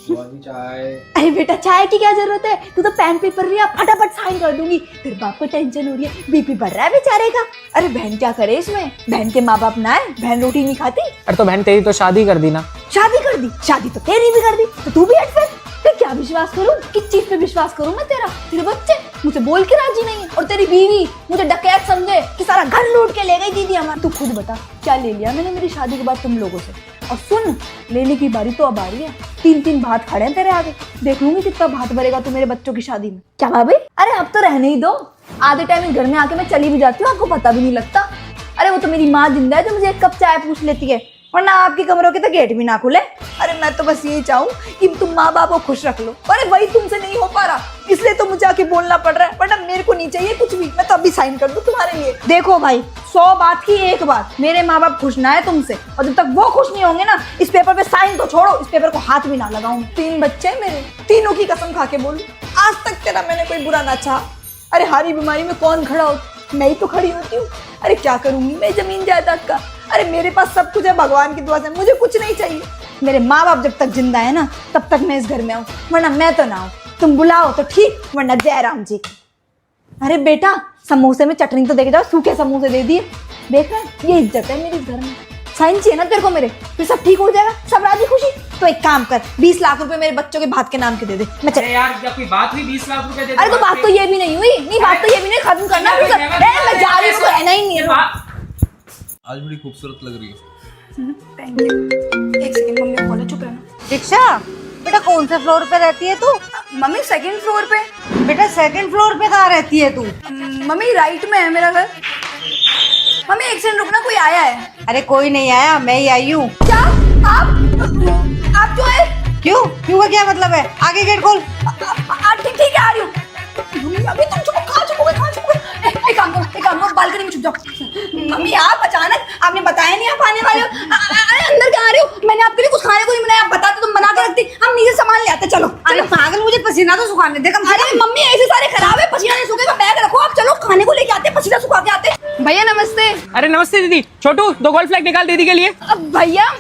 चाय। अरे बेटा चाय की क्या जरूरत है, तू तो पेन पेपर लिया, फटाफट साइन कर दूंगी। तेरे बाप को टेंशन हो रही है, बीपी बढ़ रहा है बेचारे का। अरे बहन क्या करे इसमें, बहन के माँ बाप ना है, बहन रोटी नहीं खाती। अरे तो बहन तेरी तो शादी कर दी ना। शादी कर दी, शादी तो तेरी भी कर दी, तो तू भी हट फिर क्या विश्वास करूं, किस चीज पे विश्वास करूं मैं तेरा? तेरे बच्चे मुझे बोल के राजी नहीं है, और तेरी बीवी मुझे डकैत समझे कि सारा घर लूट के ले गई दीदी हमारा। तू खुद बता क्या ले लिया मैंने मेरी शादी के बाद तुम लोगों से? और सुन, लेने की बारी तो अब आ रही है, 3-3 भात खड़े हैं तेरे आगे, देख लूंगी कितना भात भरेगा तू मेरे बच्चों की शादी में। क्या भाभी? अरे अब तो रहने ही दो, आधे टाइम इस घर में आके मैं चली भी जाती हूँ, आपको पता भी नहीं लगता। अरे वो तो मेरी माँ जिंदा है जो मुझे एक कप चाय पूछ लेती है, वरना आपके कमरों के तो गेट भी ना खुले। अरे मैं तो बस यही चाहूँ कि तुम माँ बाप को खुश रख लो। अरे वही तुमसे नहीं हो पा रहा, इसलिए तो मुझे आके बोलना पड़ रहा है, वरना मेरे को नहीं चाहिए कुछ भी, मैं तो अभी साइन कर दूं तुम्हारे लिए। देखो भाई, 100 बात की एक बात, मेरे माँ बाप खुश ना है तुमसे, और जब तक वो खुश नहीं होंगे ना, इस पेपर पे साइन तो छोड़ो, इस पेपर को हाथ भी ना लगाऊं। 3 बच्चे हैं मेरे, तीनों की कसम खा के बोलूं, आज तक तेरा मैंने कोई बुरा ना चाहा। अरे हारी बीमारी में कौन खड़ा हो, मैं ही तो खड़ी होती हूँ। अरे क्या करूंगी मैं जमीन जायदाद का? अरे मेरे पास सब कुछ है भगवान की दुआ से, मुझे कुछ नहीं चाहिए। मेरे माँ बाप जब तक जिंदा है ना, तब तक मैं इस घर में आऊँ, वरना मैं तो ना आऊँ। तुम बुलाओ तो ठीक, वरना जय राम जी की। अरे बेटा समोसे में चटनी तो देके जाओ, सूखे समोसे दे दिए, देख रहे हैं ये इज्जत है मेरे इस घर में। साइन चाहिए ना तेरे को मेरे, फिर सब ठीक हो जाएगा, सब राजी खुशी। तो एक काम कर, 20 लाख रुपए मेरे बच्चों के भात के नाम के दे दे। मैं अरे यार जब कोई बात हुई 20 लाख रुपए दे दे। अरे तो बात तो ये भी नहीं हुई, नहीं बात तो ये भी नहीं, खत्म करना फिर सब। मैं जा रही हूँ, रहना ही नहीं है। आज बड़ी खूबसूरत लग रही है। Thank you. एक सेकंड मम्मी को बोलो, चुप रहना। दीक्षा बेटा कौन से फ्लोर पे रहती है तू? मम्मी 2nd फ्लोर पे। बेटा 2nd फ्लोर पे कहाँ रहती है तू? मम्मी राइट में है मेरा घर। मम्मी एक सेकंड रुकना, कोई आया है। अरे कोई नहीं आया, मैं ही आई हूँ। क्या? आप जो है? क्यों का क्या मतलब है? आगे गेट खोल। ठीक है आ रही हूँ। मम्मी अभी तुम चुप, कहाँ छुपोगे? एक काम करो, बालकनी में छुप जाओ। मम्मी आप अचानक, आपने बताया नहीं आप आने वाले हो। अरे अंदर क्या आ रहे हो? मैंने आपके लिए कुछ खाने को नहीं बनाया, आप बताते तुम बना कर रखती, हम नीचे सामान ले आते। चलो। अरे पागल, मुझे पसीना तो सुखाने दे। अरे मम्मी ऐसे सारे खराब है, पसीना नहीं सूखेगा, बैग रखो आप, चलो खाने को लेके आते, पसीना सुखा के आते। भैया नमस्ते। अरे नमस्ते दीदी। छोटू 2 गोल्ड फ्लैग निकाल दीदी के लिए। अब भैया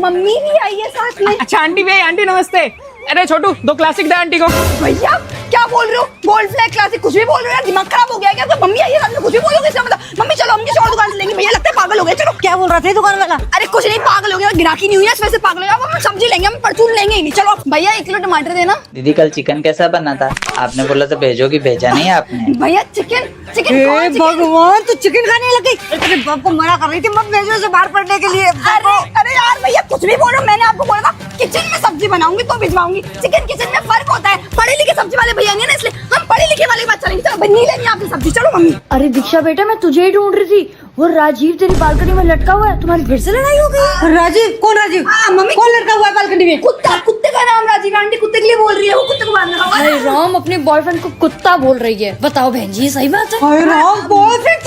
मम्मी भी आई है साथ में। अच्छा आंटी भी आई। आंटी नमस्ते। अरे छोटू 2 क्लासिक दे आंटी को। भैया क्या बोल रहे हो? गोल्ड फ्लैग क्लासिक कुछ भी बोल रहे हो यार, दिमाग खराब हो गया क्या? मम्मी आई है साथ में, कुछ भी बोलोगे इसका मतलब? मम्मी चलो हम किसी और दुकान से लेंगे। भैया लगता है पागल हो गए। चलो। क्या बोल रहा था दुकान वाला? अरे कुछ नहीं, पागल हो गया, गिराकी नहीं हुई है, इस वजह से पागल हो गया। हम सब्जी लेंगे, हम परचून लेंगे ही नहीं। चलो भैया 1 किलो टमाटर देना। दीदी कल चिकन कैसा बना था? आपने बोला तो भेजोगी, भेजा नहीं आपने। भैया चिकन भगवान, तू चिकन खाने लग गई? तेरे बाप को मना कर रही थी मत भेजो उसे बाहर पढ़ने के लिए। अरे यार भैया कुछ भी बोलो, मैंने आपको बोला था किचन में सब्जी बनाऊंगी तो भिजवाऊंगी। चिकन किचन में फर्क होता है, पढ़े लिखे सब्जी वाले भैया नहीं है ना, इसलिए हम पढ़े लिखे वाले बात चलेंगे। चलो नहीं लेनी आपसे सब्जी, चलो मम्मी। अरे दीक्षा बेटा मैं तुझे ही ढूंढ रही थी, वो राजीव तेरी बालकनी में लटका हुआ है, तुम्हारी फिर से लड़ाई हो गई? राजीव? कौन राजीव? मम्मी कौन लड़का हुआ है बालकनी में? कुत्ते का नाम राजीव, आंटी कुत्ते के लिए बोल रही है, वो कुत्ते को मारना होगा। अरे राम अपने बॉयफ्रेंड को कुत्ता बोल रही है, बताओ बहन जी सही बात है? अरे राम, बॉयफ्रेंड?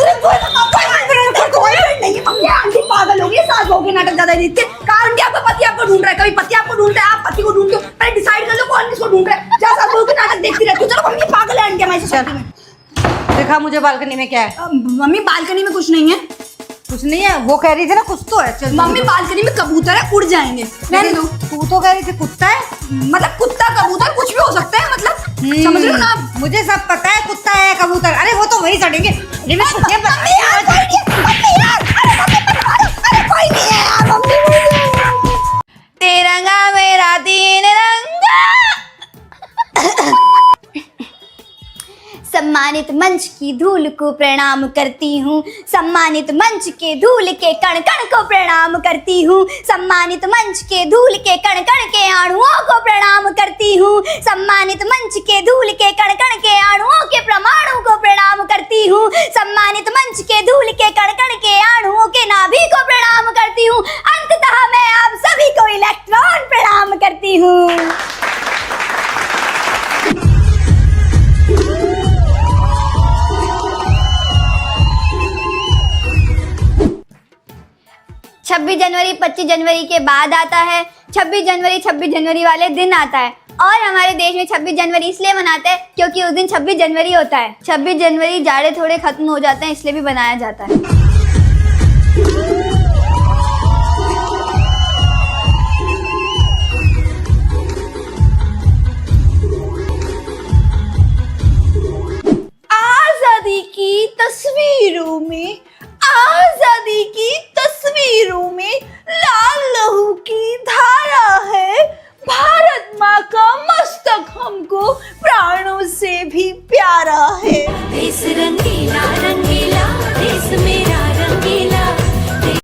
नहीं मम्मी, आंटी पागल हो गई, सास बहू के नाटक ज्यादा देखते। कारण क्या? आपका पति आपको ढूंढ रहा है, कभी पति आपको ढूंढता है, आप पति को ढूंढते हो। पहले डिसाइड कर लो कौन किसको ढूंढ रहा है। सास बहू के नाटक देखती रहती हो। चलो मम्मी पागल है आंटी हमारी सोसाइटी में। देखा मुझे बालकनी में क्या है? मम्मी बालकनी में कुछ नहीं है। कुछ नहीं है? वो कह रही थी ना कुछ तो है। चल मम्मी बालकनी में कबूतर है, उड़ जाएंगे। रहने दो। तू तो कह रही थी कुत्ता है। मतलब कुत्ता कबूतर कुछ भी हो सकता है, मतलब समझ रहे हो ना आप? मुझे सब पता है, कुत्ता है कबूतर, अरे वो तो वही चढ़ेंगे। मम्मी यार कोई नहीं है, मम्मी यार, अरे मम्मी मत मारो, अरे कोई नहीं है यार, मम्मी। तिरंगा मेरा 3 रंगा। सम्मानित मंच की धूल को प्रणाम करती हूँ, सम्मानित मंच के धूल के कण कण को प्रणाम करती हूँ, सम्मानित मंच के धूल के कण कण के अणुओं को प्रणाम करती हूँ, सम्मानित मंच के धूल के कण कण के अणुओं के परमाणु को प्रणाम करती हूँ, सम्मानित मंच के धूल के कण कण के अणुओं के नाभि को प्रणाम करती हूँ, अंततः मैं आप सभी को इलेक्ट्रॉन प्रणाम करती हूँ। 26 जनवरी 25 जनवरी के बाद आता है। 26 जनवरी वाले दिन आता है और हमारे देश में 26 जनवरी इसलिए मनाते हैं क्योंकि उस दिन 26 जनवरी होता है। 26 जनवरी जाड़े थोड़े खत्म हो जाते हैं इसलिए भी बनाया जाता है। वीरों में, आजादी की तस्वीरों में लाल लहू की धारा है। भारत माँ का मस्तक हमको प्राणों से भी प्यारा है। देश रंगीला रंगीला देश में